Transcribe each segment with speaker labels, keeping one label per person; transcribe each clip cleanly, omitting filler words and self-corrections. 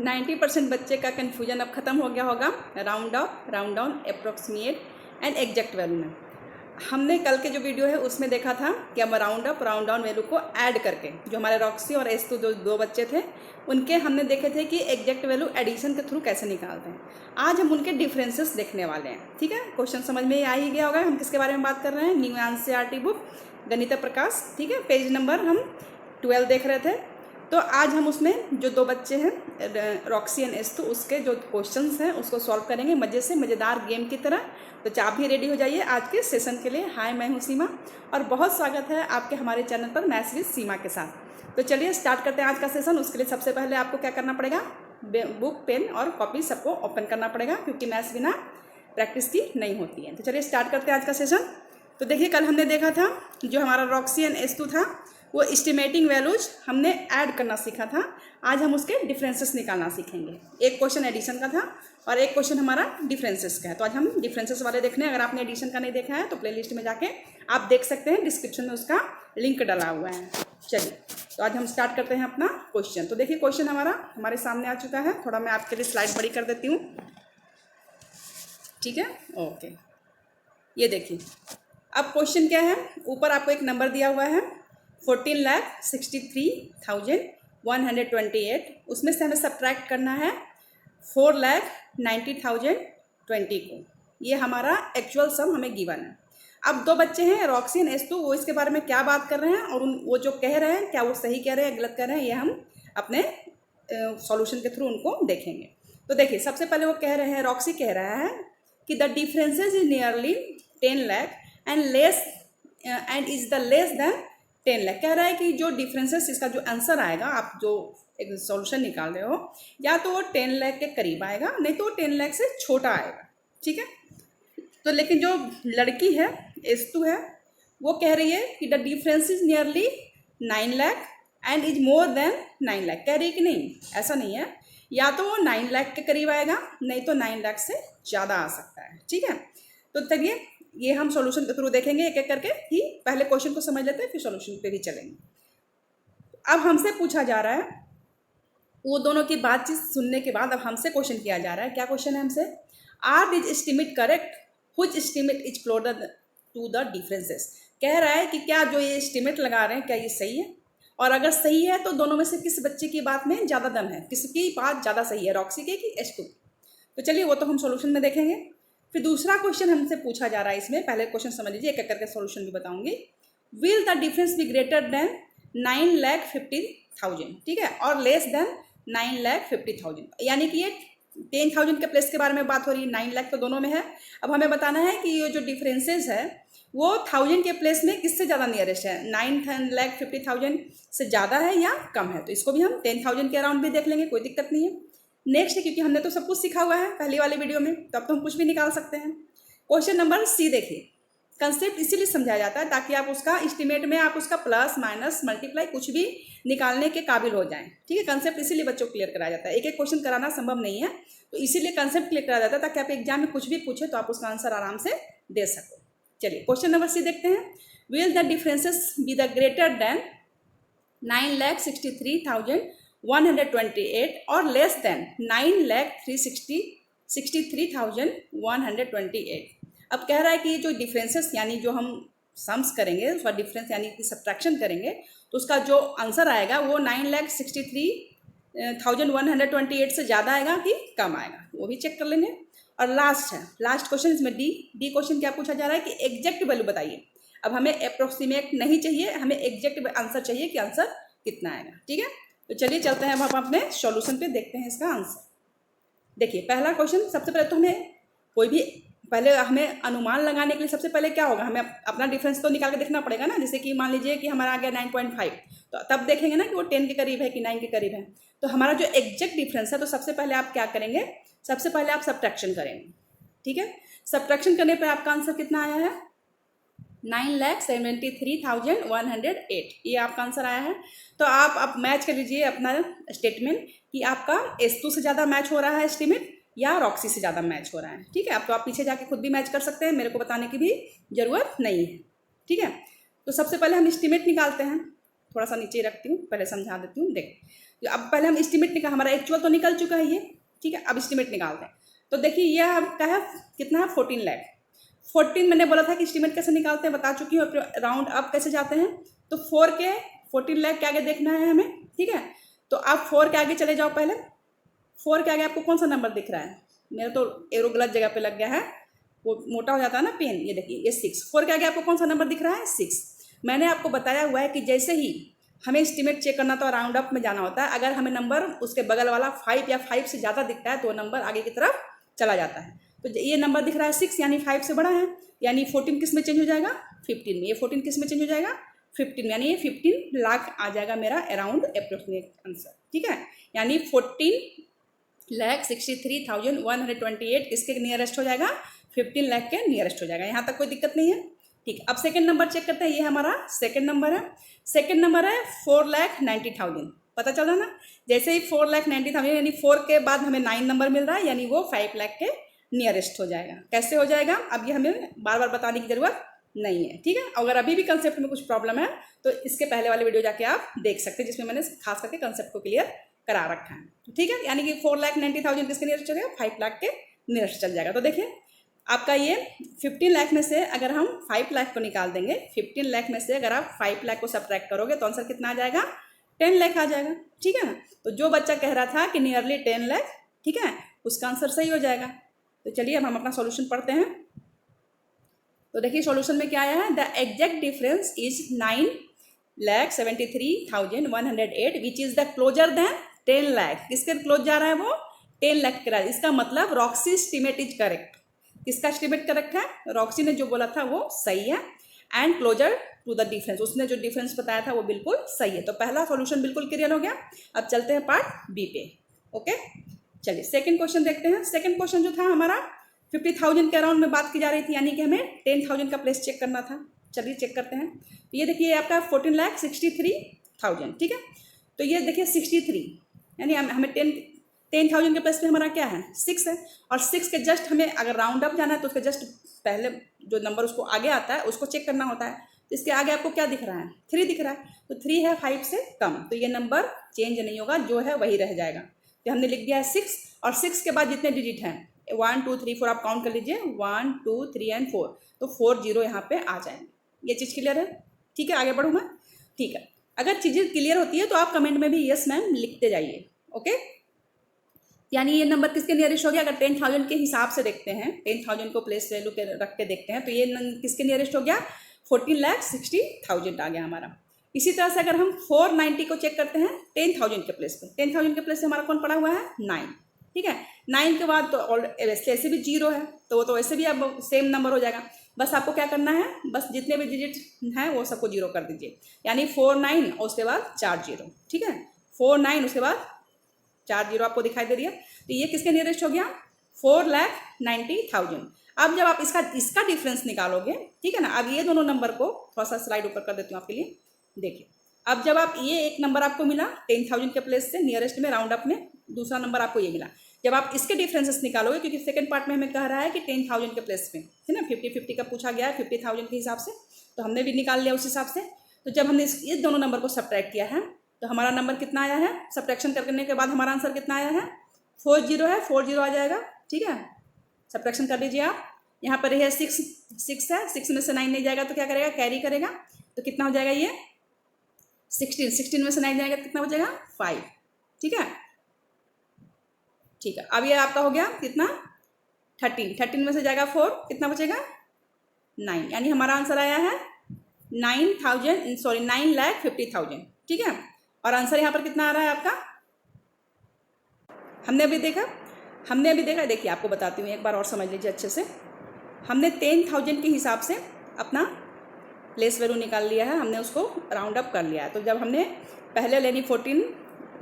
Speaker 1: 90% बच्चे का कन्फ्यूजन अब ख़त्म हो गया होगा round up, round down, approximate and exact value में। हमने कल के जो वीडियो है उसमें देखा था कि हम round up, round down value को ऐड करके, जो हमारे रॉक्सी और एस्तु जो दो बच्चे थे उनके हमने देखे थे कि एग्जैक्ट वैल्यू एडिशन के थ्रू कैसे निकालते हैं। आज हम उनके डिफरेंसेस देखने वाले हैं। ठीक है, क्वेश्चन समझ में आ ही गया होगा हम किसके बारे में बात कर रहे हैं। न्यू एनसीईआरटी बुक गणित प्रकाश, ठीक है, पेज नंबर हम 12 देख रहे थे। तो आज हम उसमें जो दो बच्चे हैं रॉक्सी एंड एस्तु, उसके जो क्वेश्चंस हैं उसको सॉल्व करेंगे मज़े से, मज़ेदार गेम की तरह। तो आप भी रेडी हो जाइए आज के सेशन के लिए। हाय, मैं हूँ सीमा और बहुत स्वागत है आपके हमारे चैनल पर मैथ्स विद सीमा के साथ। तो चलिए स्टार्ट करते हैं आज का सेशन। उसके लिए सबसे पहले आपको क्या करना पड़ेगा, बुक, पेन और कॉपी सबको ओपन करना पड़ेगा, क्योंकि मैथ्स बिना प्रैक्टिस की नहीं होती है। तो चलिए स्टार्ट करते हैं आज का सेशन। तो देखिए, कल हमने देखा था जो हमारा रॉक्सी एंड एस्तु था वो एस्टिमेटिंग वैल्यूज हमने ऐड करना सीखा था। आज हम उसके डिफरेंसेस निकालना सीखेंगे। एक क्वेश्चन एडिशन का था और एक क्वेश्चन हमारा डिफरेंसेस का है। तो आज हम डिफरेंसेस वाले देखने हैं। अगर आपने एडिशन का नहीं देखा है तो प्लेलिस्ट में जाके आप देख सकते हैं, डिस्क्रिप्शन में उसका लिंक डला हुआ है। चलिए, तो आज हम स्टार्ट करते हैं अपना क्वेश्चन। तो देखिए, क्वेश्चन हमारा हमारे सामने आ चुका है। थोड़ा मैं आपके लिए स्लाइड बड़ी कर देती हूँ, ठीक है, ओके। ये देखिए, अब क्वेश्चन क्या है, ऊपर आपको एक नंबर दिया हुआ है 14,63,128। उसमें से हमें सब्ट्रैक्ट करना है 4,90,020 को। ये हमारा एक्चुअल सम हमें गिवन है। अब दो बच्चे हैं रॉक्सी एंड एस्तु, वो इसके बारे में क्या बात कर रहे हैं और वो जो कह रहे हैं क्या वो सही कह रहे हैं गलत कह रहे हैं, ये हम अपने सॉल्यूशन के थ्रू उनको देखेंगे। तो देखिए, सबसे पहले वो कह रहे हैं, रॉक्सी कह रहा है कि the differences is nearly 10 lakh and less and is the less than 10 lakh. कह रहा है कि जो डिफरेंसेस, इसका जो आंसर आएगा, आप जो एक सॉल्यूशन निकाल रहे हो, या तो वो 10 लाख के करीब आएगा, नहीं तो वो 10 लाख से छोटा आएगा। ठीक है, तो लेकिन जो लड़की है एस्तु है, वो कह रही है कि the difference is nearly 9 lakh and is more than 9 lakh. कह रही है कि नहीं, ऐसा नहीं है, या तो वो 9 लाख के करीब आएगा, नहीं तो 9 लाख से ज़्यादा आ सकता है। ठीक है, तो चलिए ये हम सॉल्यूशन के थ्रू देखेंगे एक एक करके, कि पहले क्वेश्चन को समझ लेते हैं फिर सॉल्यूशन पे भी चलेंगे। अब हमसे पूछा जा रहा है, वो दोनों की बातचीत सुनने के बाद अब हमसे क्वेश्चन किया जा रहा है। क्या क्वेश्चन है हमसे, are this estimate correct, which estimate is closer to the differences. कह रहा है कि क्या जो ये एस्टिमेट लगा रहे हैं क्या ये सही है, और अगर सही है तो दोनों में से किस बच्चे की बात में ज़्यादा दम है, किसकी बात ज़्यादा सही है, रॉक्सी के कि एस्तु। तो चलिए वो तो हम सॉल्यूशन में देखेंगे। फिर दूसरा क्वेश्चन हमसे पूछा जा रहा है, इसमें पहले क्वेश्चन समझ लीजिए, एक एक करके सॉल्यूशन भी बताऊंगी। Will the difference be greater than 9,50,000, ठीक है, और लेस देन 9,50,000। यानी कि ये 10,000 के प्लेस के बारे में बात हो रही है, 9 लाख तो दोनों में है। अब हमें बताना है कि ये जो डिफरेंसेस है वो 1000 के प्लेस में किससे ज़्यादा नियरेस्ट है, 9,50,000 से ज़्यादा है या कम है। तो इसको भी हम 10,000 के अराउंड भी देख लेंगे, कोई दिक्कत नहीं है। नेक्स्ट है, क्योंकि हमने तो सब कुछ सीखा हुआ है पहली वाली वीडियो में, तो अब तो हम कुछ भी निकाल सकते हैं। क्वेश्चन नंबर सी देखिए, कंसेप्ट इसीलिए समझाया जाता है ताकि आप उसका एस्टिमेट में आप उसका प्लस माइनस मल्टीप्लाई कुछ भी निकालने के काबिल हो जाएं। ठीक है, कंसेप्ट इसीलिए बच्चों को क्लियर कराया जाता है। एक एक क्वेश्चन कराना संभव नहीं है, तो इसीलिए कंसेप्ट क्लियर कराया जाता है ताकि आप एग्जाम में कुछ भी पूछे तो आप उसका आंसर आराम से दे सको। चलिए क्वेश्चन नंबर सी देखते हैं। Will the differences be the greater than 9,63,128 और लेस देन 9,63,128। अब कह रहा है कि जो डिफरेंसेस यानी जो हम सम्स करेंगे उसका डिफरेंस यानी कि सब्ट्रैक्शन करेंगे, तो उसका जो आंसर आएगा वो 9,63,128 से ज़्यादा आएगा कि कम आएगा, वो भी चेक कर लेंगे। और लास्ट है, लास्ट क्वेश्चन इसमें डी क्वेश्चन क्या पूछा जा रहा है कि एग्जैक्ट वैल्यू बताइए। अब हमें अप्रोक्सीमेट नहीं चाहिए, हमें एग्जैक्ट आंसर चाहिए कि आंसर कितना आएगा। ठीक है, तो चलिए चलते हैं अब हम अपने सॉल्यूशन पे, देखते हैं इसका आंसर। देखिए पहला क्वेश्चन, सबसे पहले तो हमें कोई भी पहले हमें अनुमान लगाने के लिए सबसे पहले क्या होगा, हमें अपना डिफरेंस तो निकाल के देखना पड़ेगा ना। जैसे कि मान लीजिए कि हमारा आ गया 9.5, तो तब देखेंगे ना कि वो 10 के करीब है कि 9 के करीब है। तो हमारा जो एग्जैक्ट डिफरेंस है, तो सबसे पहले आप क्या करेंगे, सबसे पहले आप सब्ट्रैक्शन करेंगे। ठीक है, सब्ट्रैक्शन करने पर आपका आंसर कितना आया है, 9,73,108, ये आपका आंसर आया है। तो आप अब मैच कर लीजिए अपना स्टेटमेंट कि आपका एस्तु से ज़्यादा मैच हो रहा है एस्टिमेट या रॉक्सी से ज़्यादा मैच हो रहा है। ठीक है, अब तो आप पीछे जाके खुद भी मैच कर सकते हैं, मेरे को बताने की भी ज़रूरत नहीं है। ठीक है, तो सबसे पहले हम एस्टिमेट निकालते हैं। थोड़ा सा नीचे रखती हूँ, पहले समझा देती हूँ। देख, अब पहले हम एस्टिमेट निकाल, हमारा एक्चुअल तो निकल चुका है ये, ठीक है। अब एस्टिमेट निकालते हैं। तो देखिए ये आपका है कितना है 14 लाख। 14 मैंने बोला था कि एस्टिमेट कैसे निकालते हैं, बता चुकी हूँ। राउंड अप कैसे जाते हैं, तो 4 के 14 लाख के आगे देखना है हमें, ठीक है। तो आप 4 के आगे चले जाओ। पहले 4 के आगे आपको कौन सा नंबर दिख रहा है, मेरा तो एरो गलत जगह पे लग गया है, वो मोटा हो जाता है ना पेन। ये देखिए ये 6, 4 के आगे आपको कौन सा नंबर दिख रहा है 6। मैंने आपको बताया हुआ है कि जैसे ही हमें एस्टिमेट चेक करना तो राउंड अप में जाना होता है। अगर हमें नंबर उसके बगल वाला 5 या 5 से ज़्यादा दिखता है तो वो नंबर आगे की तरफ चला जाता है। तो ये नंबर दिख रहा है 6 यानी 5 से बड़ा है, यानी 14 किस में चेंज हो जाएगा 15 में। ये 14 किस में चेंज हो जाएगा 15 में, यानी ये 15 लाख आ जाएगा मेरा अराउंड अप्रोक्सीमेट आंसर, ठीक है। यानी 14,63,128 किसके नियरेस्ट हो जाएगा 15 लाख के नियरेस्ट हो जाएगा। यहाँ तक कोई दिक्कत नहीं है, ठीक है। अब सेकंड नंबर चेक करते हैं। ये हमारा सेकंड नंबर है। सेकंड नंबर है 4,90,000। पता चल रहा ना, जैसे ही 4,90,000 यानी 4 के बाद हमें 9 नंबर मिल रहा है, यानी वो 5 लाख के नियरेस्ट हो जाएगा। कैसे हो जाएगा अब ये हमें बार बार बताने की जरूरत नहीं है, ठीक है। अगर अभी भी कंसेप्ट में कुछ प्रॉब्लम है तो इसके पहले वाले वीडियो जाके आप देख सकते हैं, जिसमें मैंने खास करके कंसेप्ट को क्लियर करा रखा है, ठीक है। यानी कि 4,90,000 किसके नियरेस्ट चल जाएगा 5 लाख के नियरेस्ट चल जाएगा। तो देखिए आपका ये 15 लाख में से अगर हम 5 लाख को निकाल देंगे, 15 लाख में से अगर आप 5 लाख को सब्ट्रैक्ट करोगे तो आंसर कितना आ जाएगा 10 लाख आ जाएगा, ठीक है ना। तो जो बच्चा कह रहा था कि नियरली 10 लाख, ठीक है, उसका आंसर सही हो जाएगा। तो चलिए अब हम अपना सॉल्यूशन पढ़ते हैं। तो देखिए सॉल्यूशन में क्या आया है, the exact difference is 9,73,108 which is the closure then 10 lakh. किसके क्लोज जा रहा है वो 10 लाख के। इसका मतलब रॉक्सी एस्टीमेट इज करेक्ट। किसका एस्टीमेट करेक्ट है, रॉक्सी ने जो बोला था वो सही है। And closer to the difference, उसने जो डिफरेंस बताया था वो बिल्कुल सही है। तो पहला सॉल्यूशन बिल्कुल क्लियर हो गया। अब चलते हैं पार्ट बी पे, ओके। चलिए सेकंड क्वेश्चन देखते हैं। सेकंड क्वेश्चन जो था हमारा 50,000 के अराउंड में बात की जा रही थी, यानी कि हमें 10,000 का प्लेस चेक करना था। चलिए चेक करते हैं। ये देखिए आपका 14,63,000, ठीक है। तो ये देखिए 63 यानी हमें 10,000 के प्लेस पे हमारा क्या है 6 है, और 6 के जस्ट हमें अगर राउंड अप जाना है तो उसके जस्ट पहले जो नंबर उसको आगे आता है उसको चेक करना होता है। तो इसके आगे आपको क्या दिख रहा है 3 दिख रहा है। तो 3 है 5 से कम, तो ये नंबर चेंज नहीं होगा, जो है वही रह जाएगा। तो हमने लिख दिया है 6, और 6 के बाद जितने डिजिट हैं 1 2 3 4 आप काउंट कर लीजिए, 1 2 3 एंड 4, तो 4 0 यहाँ पे आ जाएंगे। ये चीज़ क्लियर है, ठीक है। आगे बढ़ूँ मैं, ठीक है। अगर चीज़ें क्लियर होती है तो आप कमेंट में भी यस मैम लिखते जाइए, ओके। यानी ये नंबर किसके नियरेस्ट हो गया, अगर 10,000 के हिसाब से देखते हैं, 10,000 को प्लेस वैल्यू के रख के देखते हैं, तो ये किसके नियरेस्ट हो गया 14,60,000 आ गया हमारा। इसी तरह से अगर हम 490 को चेक करते हैं 10,000 के प्लेस पे, 10,000 के प्लेस से हमारा कौन पड़ा हुआ है 9, ठीक है। 9 के बाद तो ऐसे भी 0 है, तो वो तो वैसे भी अब सेम नंबर हो जाएगा। बस आपको क्या करना है, बस जितने भी डिजिट हैं वो सबको 0 कर दीजिए, यानी 4 9 और उसके बाद 4 0, ठीक है। 4 9 उसके बाद 4 0 आपको दिखाई दे रही है। तो ये किसके नियरेस्ट हो गया 4,90,000। अब जब आप इसका डिफरेंस निकालोगे, ठीक है ना। अब ये दोनों नंबर को थोड़ा सा स्लाइड ऊपर कर देती हूँ आपके लिए, देखिए। अब जब आप ये एक नंबर आपको मिला 10,000 के प्लेस से नियरेस्ट में राउंड अप में, दूसरा नंबर आपको ये मिला। जब आप इसके डिफरेंसेस निकालोगे, क्योंकि सेकंड पार्ट में हमें कह रहा है कि 10,000 के प्लेस में, है ना, 50-50 का पूछा गया है 50,000 के हिसाब से, तो हमने भी निकाल लिया उस हिसाब से। तो जब हमने इस दोनों नंबर को सब्ट्रैक्ट किया है तो हमारा नंबर कितना आया है, सब्ट्रैक्शन करने के बाद हमारा आंसर कितना आया है 4 0 है, 4 0 आ जाएगा, ठीक है। सब्ट्रैक्शन कर लीजिए आप। यहाँ पर है 6 है, 6 में से 9 नहीं जाएगा तो क्या करेगा कैरी करेगा, तो कितना हो जाएगा ये 16 में से 9 जाएगा तो कितना हो जाएगा 5, ठीक है, ठीक है। अब ये आपका हो गया कितना 13 में से जाएगा 4, कितना बचेगा 9, यानी हमारा आंसर आया है 9,50,000, ठीक है। और आंसर यहाँ पर कितना आ रहा है आपका, हमने अभी देखा, देखिए आपको बताती हूँ एक बार और समझ लीजिए अच्छे से। हमने 10,000 के हिसाब से अपना प्लेस वैल्यू निकाल लिया है, हमने उसको राउंड अप कर लिया है। तो जब हमने पहले लेनी 14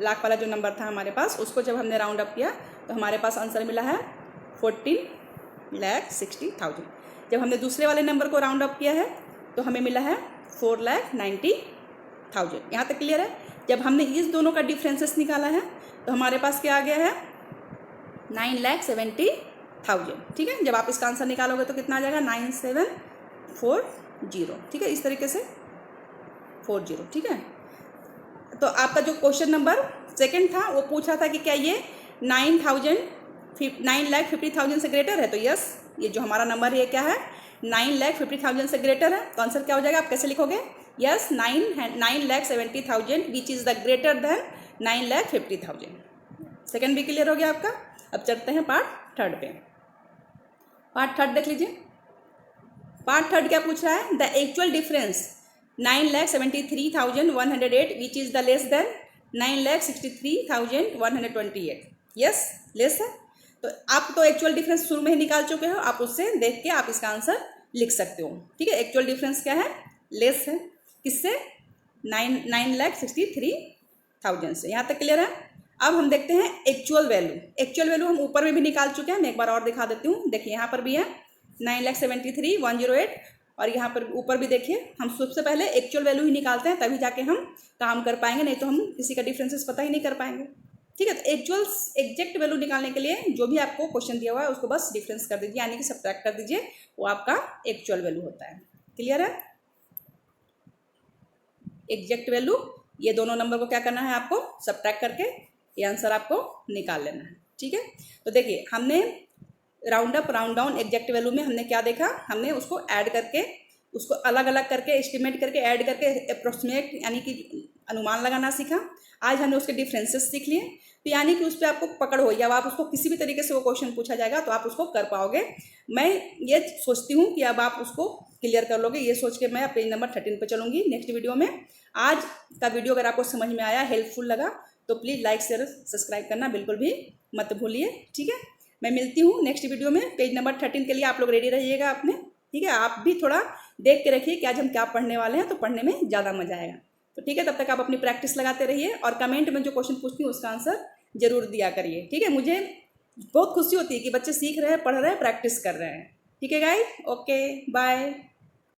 Speaker 1: लाख वाला जो नंबर था हमारे पास, उसको जब हमने राउंड अप किया तो हमारे पास आंसर मिला है 14,60,000। जब हमने दूसरे वाले नंबर को राउंड अप किया है तो हमें मिला है 4,90,000। यहाँ तक क्लियर है। जब हमने इस दोनों का डिफरेंसेस निकाला है तो हमारे पास क्या आ गया है 9,70,000, ठीक है। जब आप इसका आंसर निकालोगे तो कितना आ जाएगा 9,740, ठीक है, इस तरीके से 40, ठीक है। तो आपका जो क्वेश्चन नंबर सेकंड था वो पूछ रहा था कि क्या ये 9,50,000 से ग्रेटर है, तो यस, ये जो हमारा नंबर है क्या है, 9,50,000 से ग्रेटर है। तो आंसर क्या हो जाएगा, आप कैसे लिखोगे, yes 9,70,000 which is the greater than 9,50,000। Second भी क्लियर हो गया आपका। अब चलते हैं पार्ट थर्ड पे। पार्ट थर्ड देख लीजिए। पार्ट थर्ड क्या पूछ रहा है, the actual difference 9,73,108 which is the less than 9,63,128। Yes, less है। तो आप तो एक्चुअल डिफरेंस शुरू में ही निकाल चुके हो, आप उससे देख के आप इसका आंसर लिख सकते हो। ठीक है, एक्चुअल डिफरेंस क्या है, लेस है, किससे, 9,63,000 से। यहाँ तक क्लियर है। अब हम देखते हैं एक्चुअल वैल्यू। एक्चुअल वैल्यू हम ऊपर में भी निकाल चुके हैं, मैं एक बार और दिखा देती हूँ। देखिए यहाँ पर भी है 9,73,108 और यहाँ पर ऊपर भी देखिए। हम सबसे पहले एक्चुअल वैल्यू ही निकालते हैं, तभी जाके हम काम कर पाएंगे, नहीं तो हम किसी का डिफरेंसेस पता ही नहीं कर पाएंगे। ठीक है, तो एक्चुअल एग्जैक्ट वैल्यू निकालने के लिए जो भी आपको क्वेश्चन दिया हुआ है उसको बस डिफरेंस कर दीजिए, यानी कि सब्ट्रैक्ट कर दीजिए, वो आपका एक्चुअल वैल्यू होता है। क्लियर है। एग्जैक्ट वैल्यू, ये दोनों नंबर को क्या करना है, आपको सब्ट्रैक्ट करके ये आंसर आपको निकाल लेना है। ठीक है, तो देखिए हमने round up round down exact value में हमने क्या देखा, हमने उसको ऐड करके, उसको अलग अलग करके, एस्टिमेट करके, ऐड करके अप्रोक्सीमेट यानी कि अनुमान लगाना सीखा। आज हमने उसके डिफरेंसेस सीख लिए, तो यानी कि उस पर आपको पकड़ हो, या अब आप उसको किसी भी तरीके से वो क्वेश्चन पूछा जाएगा तो आप उसको कर पाओगे। मैं ये सोचती हूँ कि अब आप उसको क्लियर कर लोगे, ये सोच के मैं पेज नंबर 13 पे चलूँगी नेक्स्ट वीडियो में। आज का वीडियो अगर आपको समझ में आया, हेल्पफुल लगा, तो प्लीज़ लाइक शेयर सब्सक्राइब करना बिल्कुल भी मत भूलिए। ठीक है, मैं मिलती हूँ नेक्स्ट वीडियो में। पेज नंबर 13 के लिए आप लोग रेडी रहिएगा अपने। ठीक है, आप भी थोड़ा देख के रखिए कि आज हम क्या पढ़ने वाले हैं, तो पढ़ने में ज़्यादा मजा आएगा। तो ठीक है, तब तक आप अपनी प्रैक्टिस लगाते रहिए और कमेंट में जो क्वेश्चन पूछती हूँ उसका आंसर जरूर दिया करिए। ठीक है, मुझे बहुत खुशी होती है कि बच्चे सीख रहे हैं, पढ़ रहे हैं, प्रैक्टिस कर रहे हैं। ठीक है गाइस, ओके बाय।